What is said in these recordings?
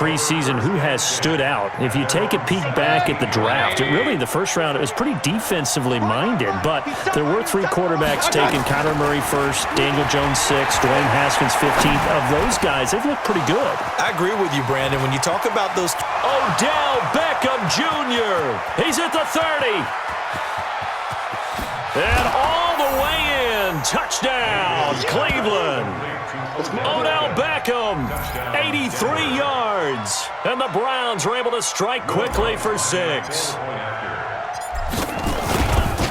Preseason, who has stood out? If you take a peek back at the draft, the first round, it was pretty defensively minded, but there were 3 quarterbacks taken. Kyler Murray first, Daniel Jones 6th, Dwayne Haskins 15th. Of those guys, they've looked pretty good. I agree with you, Brandon. When you talk about those... Odell Beckham Jr. He's at the 30. And all the way in. Touchdown, Cleveland. Odell Beckham, 83 yards. And the Browns were able to strike quickly for 6.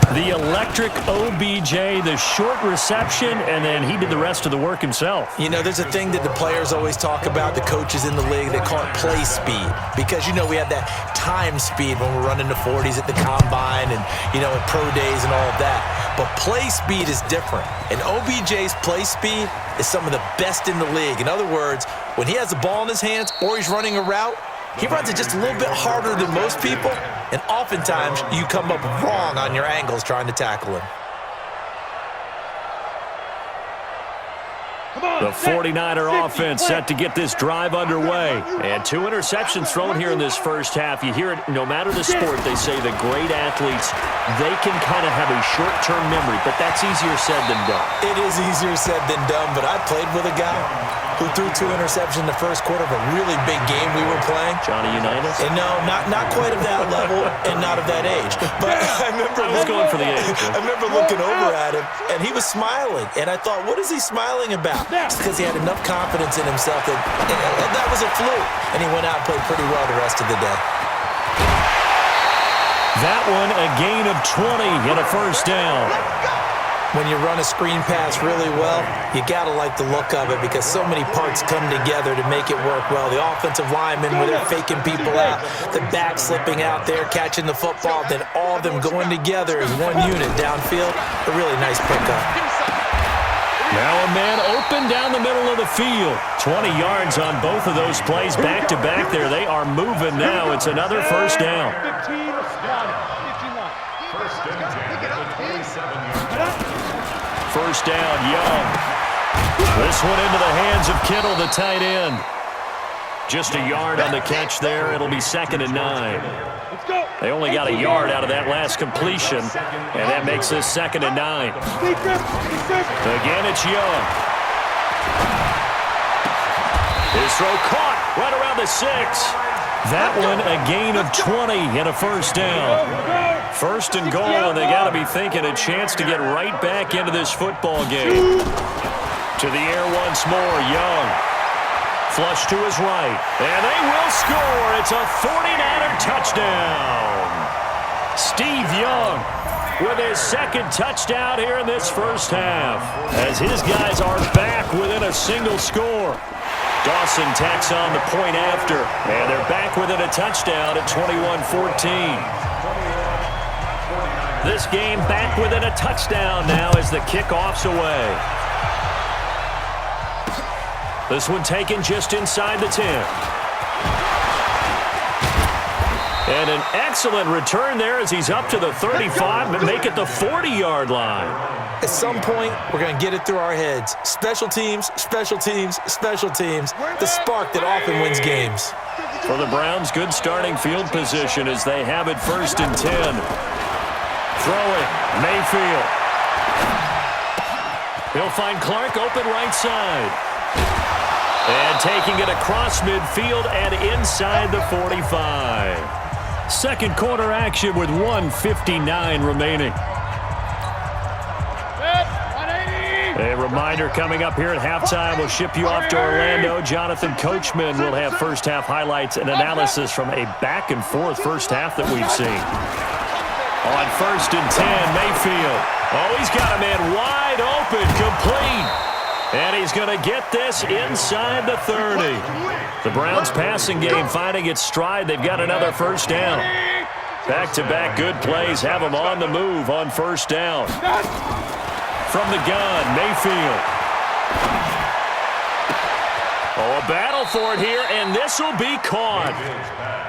The electric OBJ, the short reception, and then he did the rest of the work himself. You know, there's a thing that the players always talk about, the coaches in the league, they call it play speed. Because, we have that time speed when we're running the 40s at the combine and, at pro days and all of that. But play speed is different. And OBJ's play speed is some of the best in the league. In other words, when he has the ball in his hands or he's running a route, he runs it just a little bit harder than most people, and oftentimes you come up wrong on your angles trying to tackle him. The 49er offense set to get this drive underway. And 2 interceptions thrown here in this first half. You hear it, no matter the sport, they say the great athletes, they can kind of have a short-term memory, but that's easier said than done. It is easier said than done, but I played with a guy who threw 2 interceptions in the first quarter of a really big game we were playing. Johnny Unitas? And no, not quite of that level and not of that age. But I was going for the age. I remember looking over at him, and he was smiling. And I thought, what is he smiling about? It's because he had enough confidence in himself that was a fluke. And he went out and played pretty well the rest of the day. That one, a gain of 20 and a first down. When you run a screen pass really well, you got to like the look of it because so many parts come together to make it work well. The offensive linemen, where they're faking people out, the back slipping out there, catching the football, then all of them going together as one unit downfield. A really nice pickup. Now a man open down the middle of the field. 20 yards on both of those plays back-to-back there. They are moving now. It's another first down. First down, Young. This one into the hands of Kittle, the tight end. Just a yard on the catch there. It'll be 2nd and 9. They only got a yard out of that last completion, and that makes this 2nd and 9. Again, it's Young. His throw caught right around the 6. That one, a gain of 20 and a first down. First and goal, and they got to be thinking a chance to get right back into this football game. To the air once more, Young. Flush to his right, and they will score. It's a 49er touchdown. Steve Young with his 2nd touchdown here in this first half, as his guys are back within a single score. Dawson tacks on the point after, and they're back within a touchdown at 21-14. This game back within a touchdown now as the kickoff's away. This one taken just inside the 10. And an excellent return there as he's up to the 35 and make it the 40-yard line. At some point, we're going to get it through our heads. Special teams, special teams, special teams. The spark that often wins games. For the Browns, good starting field position as they have it 1st and 10. Throwing, Mayfield. He'll find Clark open right side. And taking it across midfield and inside the 45. Second quarter action with 1:59 remaining. A reminder coming up here at halftime. We'll ship you off to Orlando. Jonathan Coachman will have first half highlights and analysis from a back-and-forth first half that we've seen. On 1st and 10, Mayfield. Oh, he's got a man wide open, complete. And he's going to get this inside the 30. The Browns passing game finding its stride. They've got another first down. Back-to-back good plays have them on the move on first down. From the gun, Mayfield. Oh, a battle for it here, and this will be caught.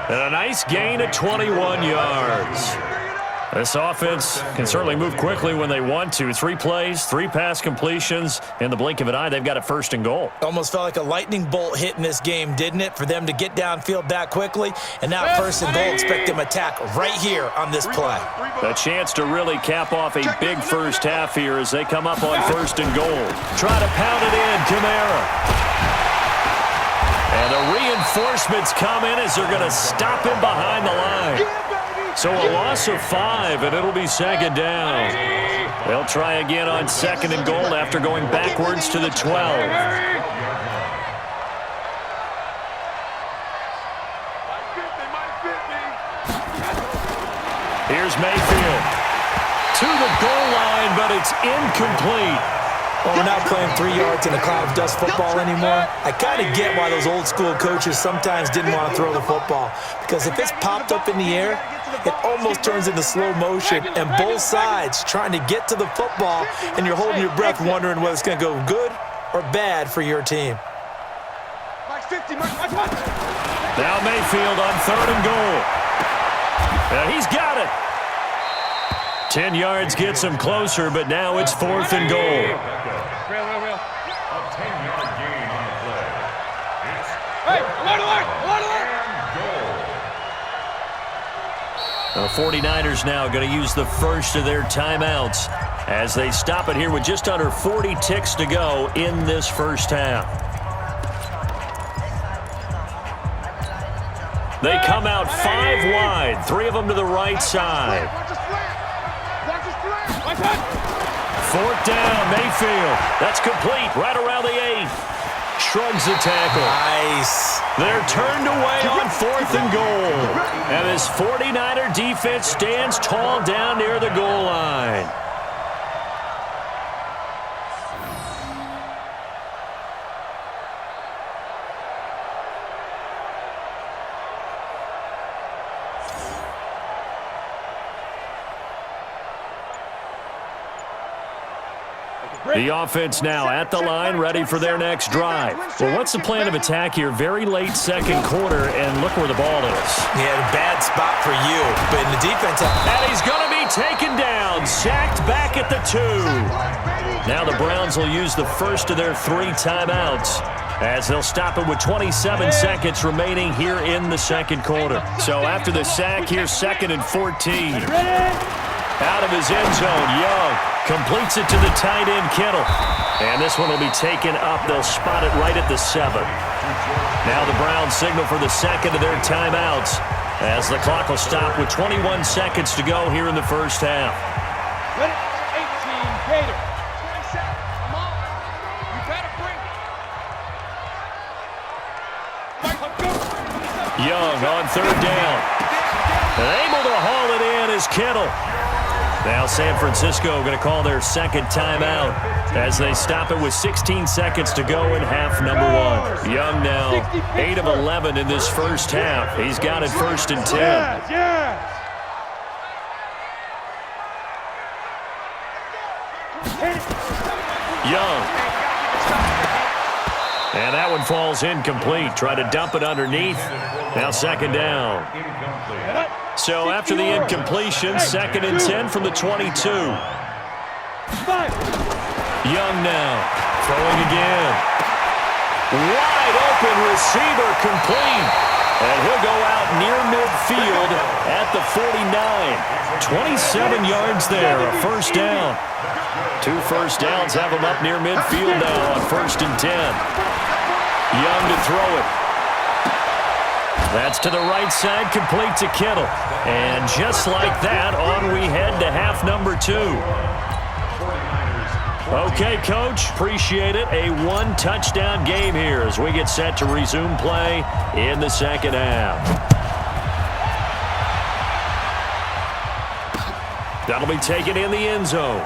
And a nice gain of 21 yards. This offense can certainly move quickly when they want to. 3 plays, 3 pass completions. In the blink of an eye, they've got a 1st and goal. Almost felt like a lightning bolt hit in this game, didn't it? For them to get downfield that quickly. And now 1st and goal, expect them to attack right here on this play. A chance to really cap off a big first half here as they come up on 1st and goal. Try to pound it in, Kamara. And the reinforcements come in as they're going to stop him behind the line. So a loss of 5, and it'll be 2nd down. They'll try again on 2nd and goal after going backwards to the 12. Here's Mayfield. To the goal line, but it's incomplete. Well, we're not playing 3 yards in a cloud of dust football anymore. I kind of get why those old school coaches sometimes didn't want to throw the football. Because if it's popped up in the air, it almost turns into slow motion. And both sides trying to get to the football, and you're holding your breath wondering whether it's going to go good or bad for your team. Now Mayfield on 3rd and goal. And he's got it. 10 yards gets him closer, but now it's 4th and goal. A 10-yard gain on the play. Hey, The 49ers now going to use the first of their timeouts as they stop it here with just under 40 ticks to go in this first half. They come out 5 wide, 3 of them to the right side. 4th down, Mayfield. That's complete, right around the 8. Shrugs the tackle. Nice. They're turned away on 4th and goal. And this 49er defense stands tall down near the goal line. The offense now at the line, ready for their next drive. Well, what's the plan of attack here? Very late 2nd quarter, and look where the ball is. Yeah, bad spot for you, but in the defense. And he's going to be taken down, sacked back at the 2. Now the Browns will use the first of their 3 timeouts as they'll stop it with 27 seconds remaining here in the 2nd quarter. So after the sack, here's 2nd and 14. Out of his end zone, Young completes it to the tight end, Kittle. And this one will be taken up. They'll spot it right at the 7. Now the Browns signal for the 2nd of their timeouts as the clock will stop with 21 seconds to go here in the first half. 18, Gator. 27, come on. You better bring it. Young on 3rd down. And able to haul it in is Kittle. Now San Francisco going to call their 2nd timeout as they stop it with 16 seconds to go in half number 1. Young now 8 of 11 in this first half. He's got it 1st and 10. Young. And that one falls incomplete. Try to dump it underneath. Now 2nd down. So after the incompletion, 2nd and 10 from the 22. Young now, throwing again. Wide open receiver, complete. And he'll go out near midfield at the 49. 27 yards there, a 1st down. 2 first downs have him up near midfield now on 1st and 10. Young to throw it. That's to the right side, complete to Kittle. And just like that, on we head to half number 2. Okay, Coach, appreciate it. A 1-touchdown game here as we get set to resume play in the 2nd half. That'll be taken in the end zone.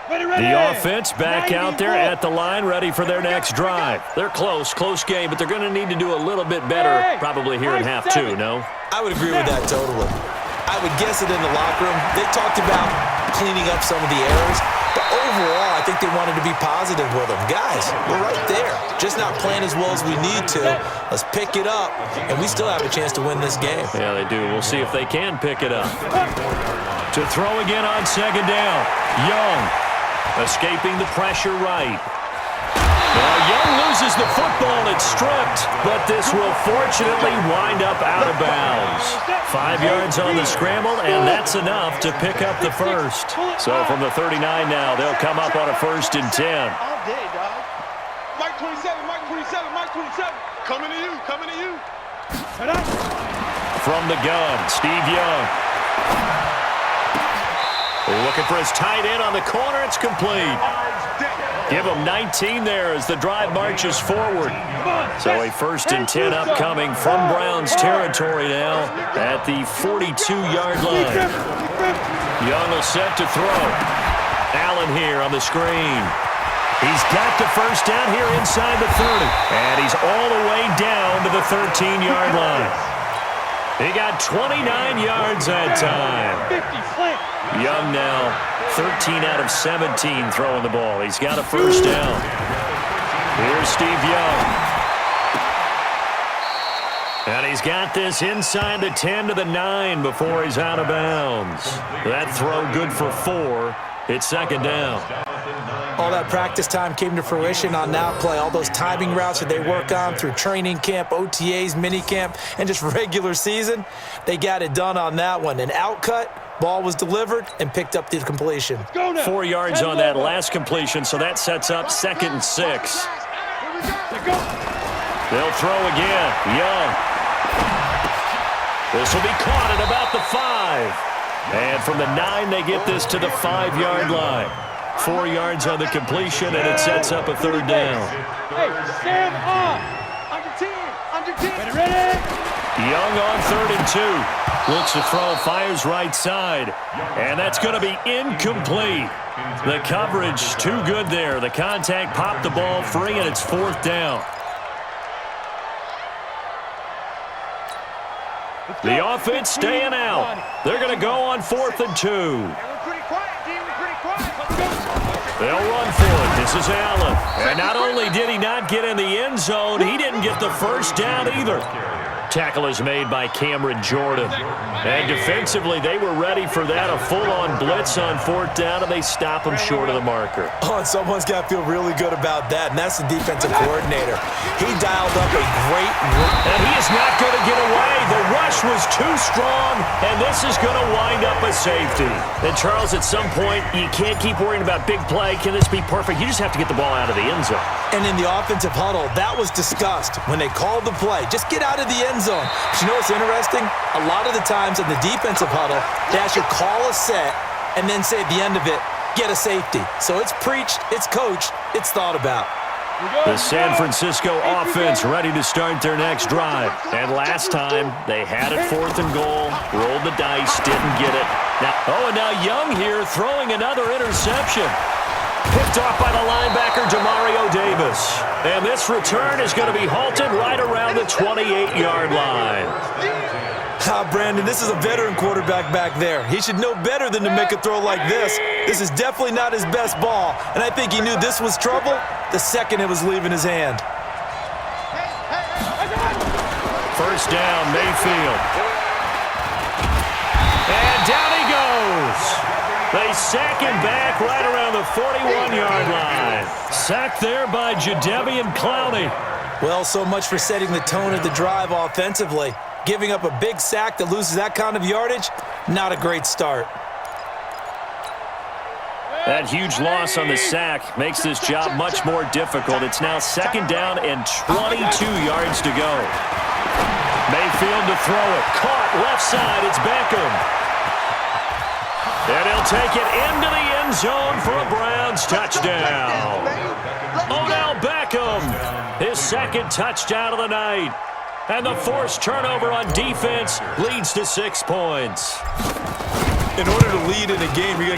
The offense back out there at the line, ready for their next drive. They're close game, but they're going to need to do a little bit better probably here in half two, no? I would agree with that totally. I would guess it in the locker room. They talked about cleaning up some of the errors, but overall, I think they wanted to be positive with them. Guys, we're right there. Just not playing as well as we need to. Let's pick it up, and we still have a chance to win this game. Yeah, they do. We'll see if they can pick it up. To throw again on second down. Young escaping the pressure right. Now Young loses the football. It's stripped, but this will fortunately wind up out of bounds. 5 yards on the scramble, and that's enough to pick up the first. So from the 39 now, they'll come up on a 1st and 10. All day, dog. Mike 27, Mike 27, Mike 27. Coming to you. From the gun, Steve Young. Looking for his tight end on the corner. It's complete. Give him 19 there as the drive marches forward. So a 1st and 10 upcoming from Browns territory now at the 42-yard line. Young will set to throw. Allen here on the screen. He's got the first down here inside the 30. And he's all the way down to the 13-yard line. He got 29 yards that time. Young now 13 out of 17 throwing the ball. He's got a first down. Here's Steve Young. And he's got this inside the 10 to the 9 before he's out of bounds. That throw good for 4. It's second down. All that practice time came to fruition on that play. All those timing routes that they work on through training camp, OTAs, minicamp, and just regular season, they got it done on that one. An outcut, ball was delivered, and picked up the completion. 4 yards on that last completion, so that sets up 2nd and 6. They'll throw again. Young. This will be caught at about the 5. And from the 9, they get this to the 5-yard line. 4 yards on the completion, and it sets up a 3rd down. Hey, stand up. Under 10. Ready? Young on 3rd and 2. Looks to throw, fires right side. And that's going to be incomplete. The coverage too good there. The contact popped the ball free, and it's 4th down. The offense staying out. They're going to go on 4th and 2. They'll run for it. This is Allen. And not only did he not get in the end zone, he didn't get the first down either. Tackle is made by Cameron Jordan. And defensively, they were ready for that, a full-on blitz on 4th down, and they stop him short of the marker. Oh, and someone's got to feel really good about that, and that's the defensive coordinator. He dialed up a great run. And he is not going to get away. The rush was too strong, and this is going to wind up a safety. And, Charles, at some point, you can't keep worrying about big play. Can this be perfect? You just have to get the ball out of the end zone. And in the offensive huddle, that was discussed when they called the play. Just get out of the end zone. But you know what's interesting? A lot of the times in the defensive huddle, they actually call a set and then say at the end of it, get a safety. So it's preached, it's coached, it's thought about. The San Francisco offense ready to start their next drive. And last time, they had it 4th and goal, rolled the dice, didn't get it. And now Young here throwing another interception. Picked off by the linebacker, Demario Davis. And this return is going to be halted right around the 28-yard line. Brandon, this is a veteran quarterback back there. He should know better than to make a throw like this. This is definitely not his best ball, and I think he knew this was trouble the second it was leaving his hand. First down, Mayfield. And down he goes. They sack him back right around the 41-yard line. Sacked there by Jadeveon Clowney. Well, so much for setting the tone of the drive offensively. Giving up a big sack that loses that kind of yardage, not a great start. That huge loss on the sack makes this job much more difficult. It's now 2nd down and 22 yards to go. Mayfield to throw it. Caught left side. It's Beckham. And he'll take it into the end zone for a Browns touchdown. Odell Beckham, his 2nd touchdown of the night. And the forced turnover on defense leads to 6 points. In order to lead in a game, you're going to